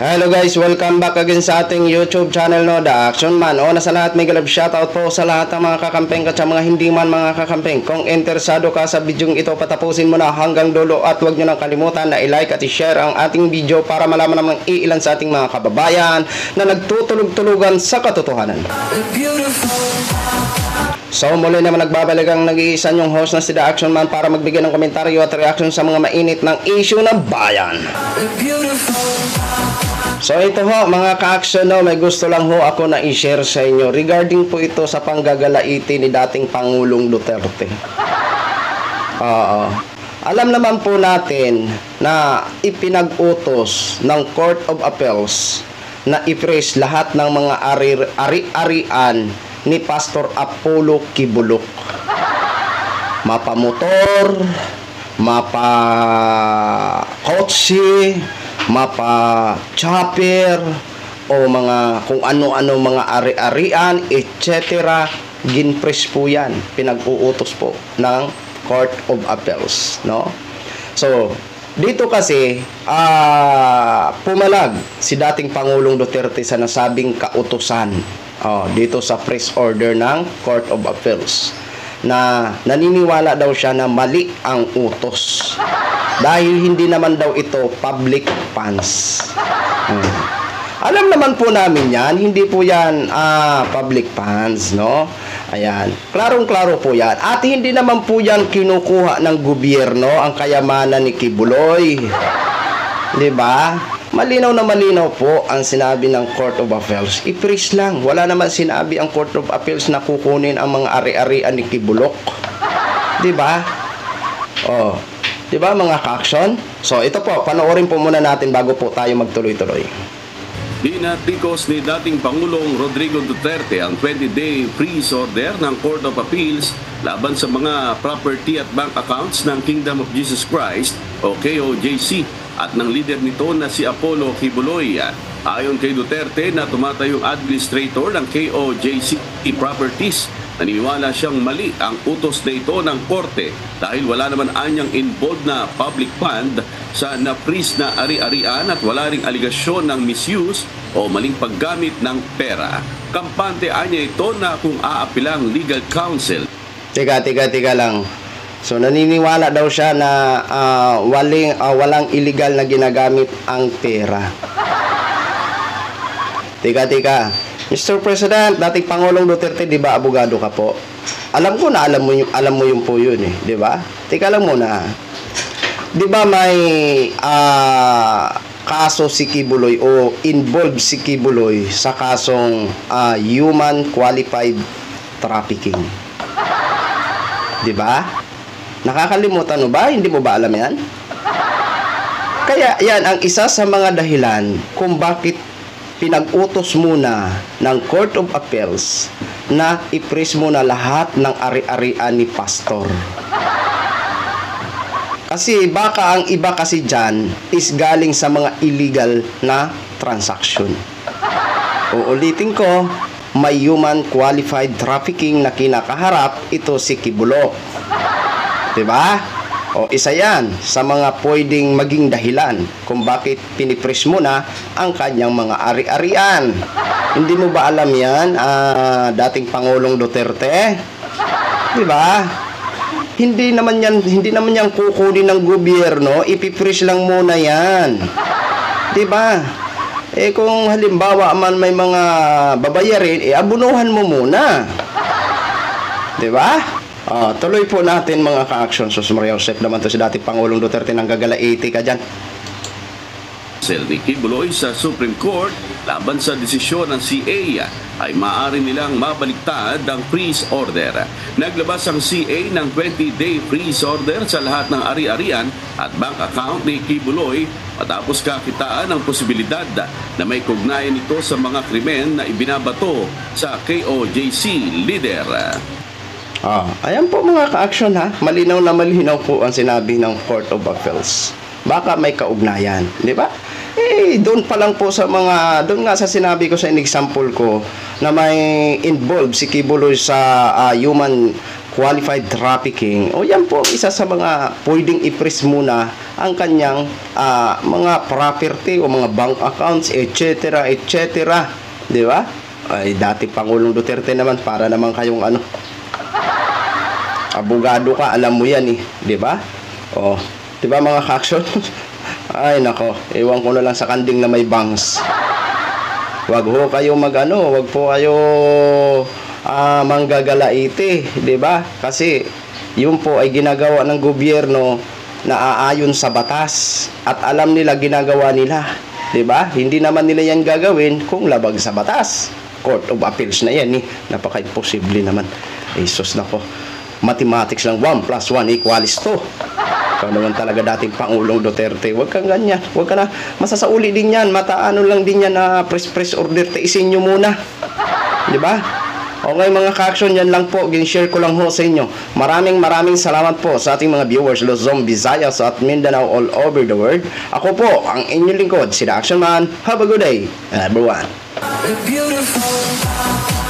Hello guys, welcome back again sa ating YouTube channel, no, The Action Man. Una sa lahat, mega love shoutout po sa lahat ng mga kakampeng at sa mga hindi man mga kakampeng. Kung interesado ka sa bidyong ito, patapusin mo na hanggang dulo at huwag nyo nang kalimutan na i-like at i-share ang ating video para malaman naman iilan sa ating mga kababayan na nagtutulog-tulugan sa katotohanan. So muli naman nagbabalik ang nag-iisa yung host na si The Action Man para magbigay ng komentaryo at reaction sa mga mainit ng issue ng bayan. So ito ho mga ka-action, no, may gusto lang ho ako na i-share sa inyo regarding po ito sa panggagalaiti ni dating Pangulong Duterte. Alam naman po natin na ipinag-utos ng Court of Appeals na i-freeze lahat ng mga ari-arian ni Pastor Apollo Kibuloc. Mapa motor, mapa kotse, mapa chopper, o mga kung ano-ano mga ari-arian, etc. Ginpress po yan. Pinag-uutos po ng Court of Appeals, no? So, dito kasi pumalag si dating Pangulong Duterte sa nasabing kautusan dito sa press order ng Court of Appeals na naniniwala daw siya na mali ang utos dahil hindi naman daw ito public funds. Alam naman po namin yan, hindi po yan public funds, no? Ayan, klarong-klaro po yan. At hindi naman po yan kinukuha ng gobyerno ang kayamanan ni Kibuloy. 'Di ba? Malinaw na malinaw po ang sinabi ng Court of Appeals. I-freeze lang. Wala naman sinabi ang Court of Appeals na kukunin ang mga ari-arian ni Kibuloc. 'Di ba? Oh, 'di ba mga ka-action? So ito po, panoorin po muna natin bago po tayo magtuloy-tuloy. Dinatikos ni dating Pangulong Rodrigo Duterte ang 20-day freeze order ng Court of Appeals laban sa mga property at bank accounts ng Kingdom of Jesus Christ o KOJC at ng leader nito na si Apollo Kibuloy. Ayon kay Duterte na tumatayong administrator ng KOJC Properties, naniniwala siyang mali ang utos na ito ng korte dahil wala naman anyang involved na public fund sa na-freeze na ari-arian at wala ring aligasyon ng misuse o maling paggamit ng pera. Kampante anya ito na kung aapilang legal counsel. Teka lang. So naniniwala daw siya na walang illegal na ginagamit ang pera. Teka. Mr. President, dating Pangulong Duterte, 'di ba abogado ka po? Alam ko na alam mo yung po 'yun eh, 'di ba? Teka lang muna. 'Di ba may kaso si Kibuloy o involved si Kibuloy sa kasong human qualified trafficking? 'Di ba? Nakakalimutan mo ba? Hindi mo ba alam 'yan? Kaya 'yan ang isa sa mga dahilan kung bakit pinag-utos muna ng Court of Appeals na i-freeze muna lahat ng ari-arian ni Pastor. Kasi baka ang iba kasi dyan is galing sa mga illegal na transaction. Uulitin ko, may human qualified trafficking na kinakaharap, ito si Kibuloc. Diba? O isa yan sa mga pwedeng maging dahilan kung bakit pinipres mo na ang kanyang mga ari-arian. Hindi mo ba alam yan, dating Pangulong Duterte? Diba? Hindi naman yan kukunin ng gobyerno, ipipres lang muna yan. Diba? Kung halimbawa man may mga babayarin, abunuhan mo muna. Diba? Tuloy po natin mga ka-action. Sus Maria Josep naman to si dating Pangulong Duterte ng gagalaiti ka dyan. Ni Kibuloy sa Supreme Court laban sa desisyon ng CA ay maaari nilang mabaliktad ang freeze order. Naglabas ang CA ng 20-day freeze order sa lahat ng ari-arian at bank account ni Kibuloy matapos kakitaan ang posibilidad na may kugnayan ito sa mga krimen na ibinabato sa KOJC leader. Ayan po mga ka-action ha. Malinaw na malinaw po ang sinabi ng Court of Appeals. Baka may kaugnayan, di ba? Doon pa lang po doon nga sa sinabi ko sa example ko na may involved si Kibuloy sa human qualified trafficking. O yan po, isa sa mga pwedeng i-freeze muna ang kanyang mga property o mga bank accounts, etc., etc. Di ba? Ay, dati Pangulong Duterte naman, para naman kayong abogado ka, alam mo yan eh. Di ba? O, di ba mga ka-action? Ay, nako, ewan ko na lang sa kanding na may bangs. Wag ho kayo wag po kayo manggagalaite, 'di ba? Kasi yun po ay ginagawa ng gobyerno na aayon sa batas at alam nila ginagawa nila, 'di ba? Hindi naman nila yan gagawin kung labag sa batas. Court of Appeals na yan eh. Napaka-imposible naman. Jesus nako. Mathematics lang, 1 + 1 = 2. Ikaw naman talaga dating Pangulong Duterte. Huwag kang ganyan. Huwag ka na. Masasauli din yan. Mataano lang din yan na press order. Taisin nyo muna. Di ba? Okay mga ka-action, yan lang po. Gin-share ko lang ho sa inyo. Maraming salamat po sa ating mga viewers Luzon, Visayas at Mindanao all over the world. Ako po, ang inyong lingkod, si The Action Man. Have a good day, everyone. Beautiful.